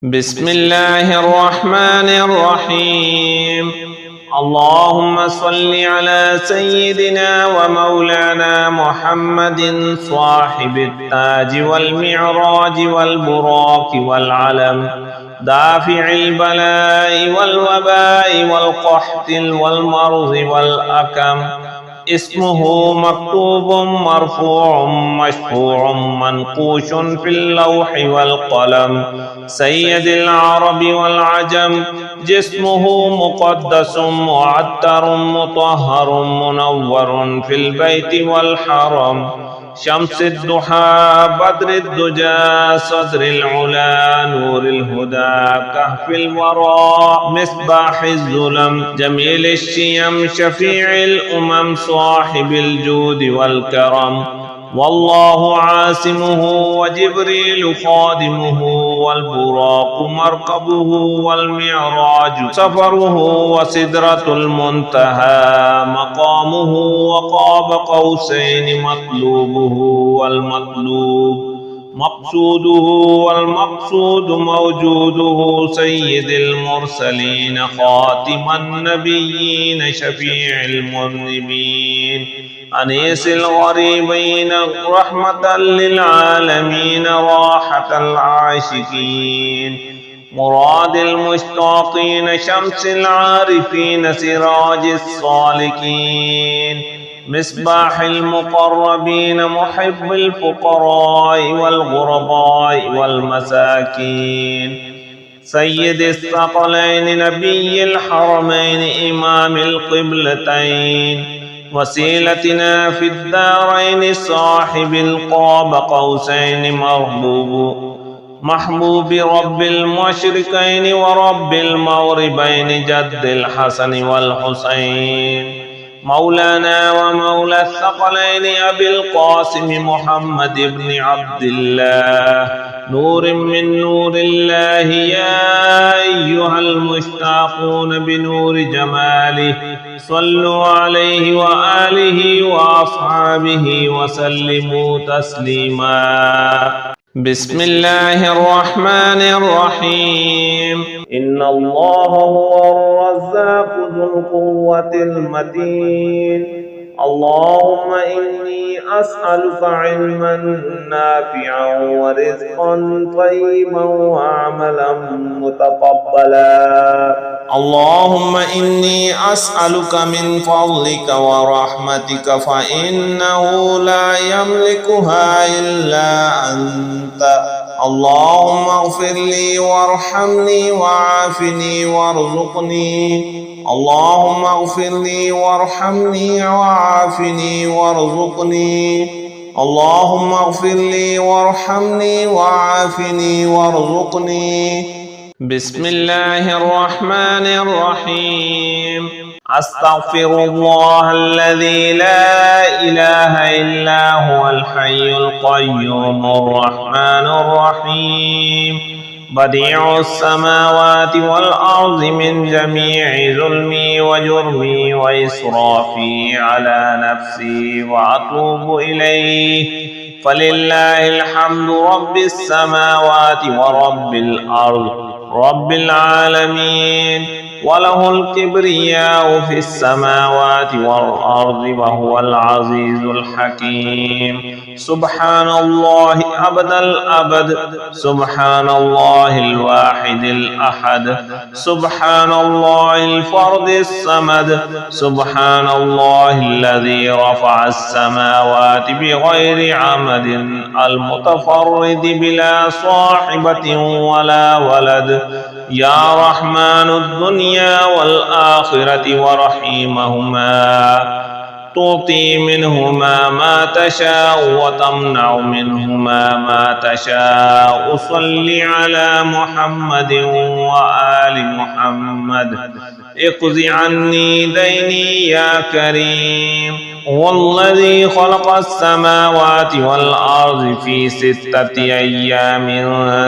بسم الله الرحمن الرحيم. اللهم صل على سيدنا ومولانا محمد صاحب التاج والمعراج والبراق والعلم، دافع البلاء والوباء والقحط والمرض والأكم، اسمه مكتوب مرفوع مشفوع منقوش في اللوح والقلم، سيد العرب والعجم، جسمه مقدس معطر مطهر منور في البيت والحرم، شمس الضحى بدر الدجى صدر العلا نور الهدى كهف الورى مصباح الظلم، جميل الشيم شفيع الأمم صاحب الجود والكرم، والله عاصمه وجبريل خادمه والبراق مركبه والمعراج سفره وسدرة المنتهى مقامه وقاب قوسين مطلوبه والمطلوب مقصوده والمقصود موجوده، سيد المرسلين خاتم النبيين شفيع المذنبين، أنيس الغريبين رحمة للعالمين راحة العاشقين، مراد المشتاقين شمس العارفين سراج الصالكين، مصباح المقربين محب الفقراء والغرباء والمساكين، سيد الثقلين نبي الحرمين إمام القبلتين، وسيلتنا في الدارين صاحب القاب قوسين محبوب رب المشرقين ورب المغربين جد الحسن والحسين، مولانا ومولى الثقلين أبي القاسم محمد بن عبد الله، نور من نور الله، يا أيها المشتاقون بنور جماله صلوا عليه وآله وأصحابه وسلموا تسليما. بسم الله الرحمن الرحيم. إن الله هو الرزاق ذو القوة المتين. اللهم إني أسألك علما نافعا ورزقا طيبا وعملا متقبلا. اللهم إني أسألك من فضلك ورحمتك فإنه لا يملكها إلا أنت. اللهم اغفر لي وارحمني وعافني وارزقني. اللهم اغفر لي وارحمني وعافني وارزقني. اللهم اغفر لي وارحمني وعافني وارزقني. بسم الله الرحمن الرحيم. أستغفر الله الذي لا إله إلا هو الحي القيوم الرحمن الرحيم، بديع السماوات والأرض، من جميع ظلمي وجرمي وإسرافي على نفسي وأتوب إليه، فلله الحمد رب السماوات ورب الأرض رب العالمين، وله الكبرياء في السماوات والأرض وهو العزيز الحكيم. سبحان الله أبد الأبد، سبحان الله الواحد الأحد، سبحان الله الفرد الصمد، سبحان الله الذي رفع السماوات بغير عمد، المتفرد بلا صاحبة ولا ولد، يا رحمن الدنيا والآخرة ورحيمهما، تعطي منهما ما تشاء وتمنع منهما ما تشاء. صل على محمد وآل محمد. اقض عني ديني يا كريم، هو الذي خلق السماوات والأرض في 6 أيام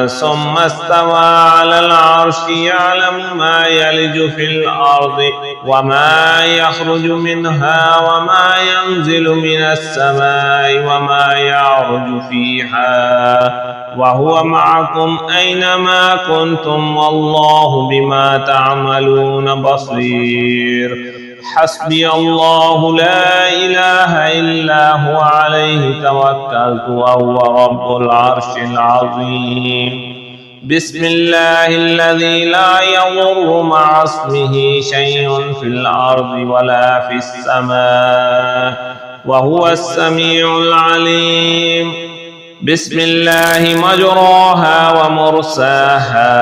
ثم استوى على العرش يعلم ما يلج في الأرض وما يخرج منها وما ينزل من السماء وما يعرج فيها وهو معكم أينما كنتم والله بما تعملون بصير. حسبي الله لا إله إلا هو عليه توكلت وهو رب العرش العظيم. بسم الله الذي لا يضر مع اسمه شيء في الأرض ولا في السماء وهو السميع العليم. بسم الله مجراها ومرساها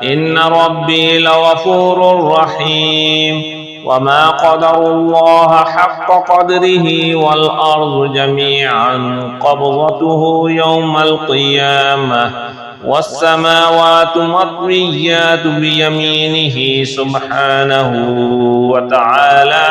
إن ربي لغفور رحيم. وما قدروا الله حق قدره والأرض جميعا قبضته يوم القيامة والسماوات مطويات بيمينه سبحانه وتعالى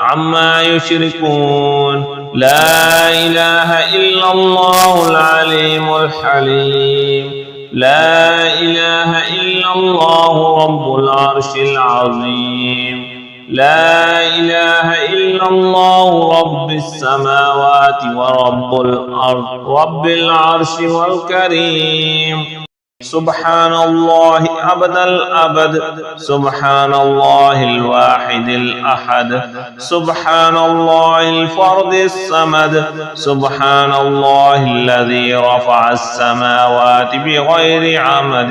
عما يشركون. لا إله إلا الله العليم الحليم. لا إله إلا الله رب العرش العظيم. لا إله إلا الله رب السماوات ورب الأرض رب العرش والكريم. سبحان الله أبد الأبد. سبحان الله الواحد الأحد. سبحان الله الفرد الصمد. سبحان الله الذي رفع السماوات بغير عمد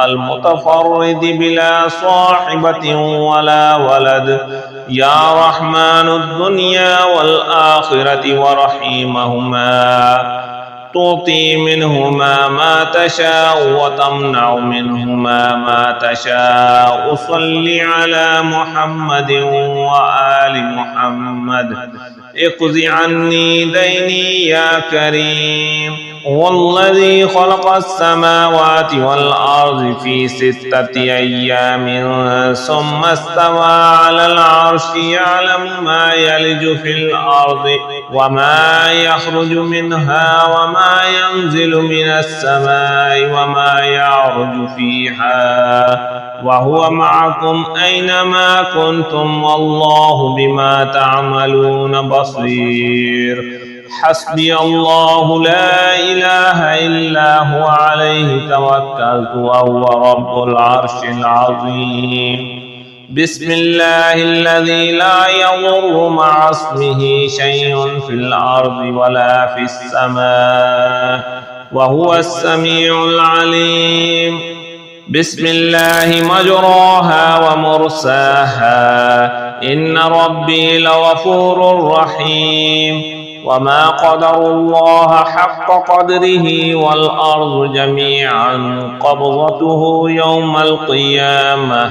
المتفرد بلا صاحبة ولا ولد. يا رحمن الدنيا والآخرة ورحيمهما تعطي منهما ما تشاء وتمنع منهما ما تشاء. صل على محمد وآل محمد. اقض عني ديني يا كريم. هو الذي خلق السماوات والأرض في 6 أيام ثم استوى على العرش يعلم ما يلج في الأرض وما يخرج منها وما ينزل من السماء وما يعرج فيها وهو معكم أينما كنتم والله بما تعملون بصير. حسبي الله لا إله إلا هو عليه توكلت وهو رب العرش العظيم. بسم الله الذي لا يضر مع اسمه شيء في الأرض ولا في السماء وهو السميع العليم. بسم الله مجراها ومرساها إن ربي لغفور رحيم. وما قدروا الله حق قدره والأرض جميعا قبضته يوم القيامة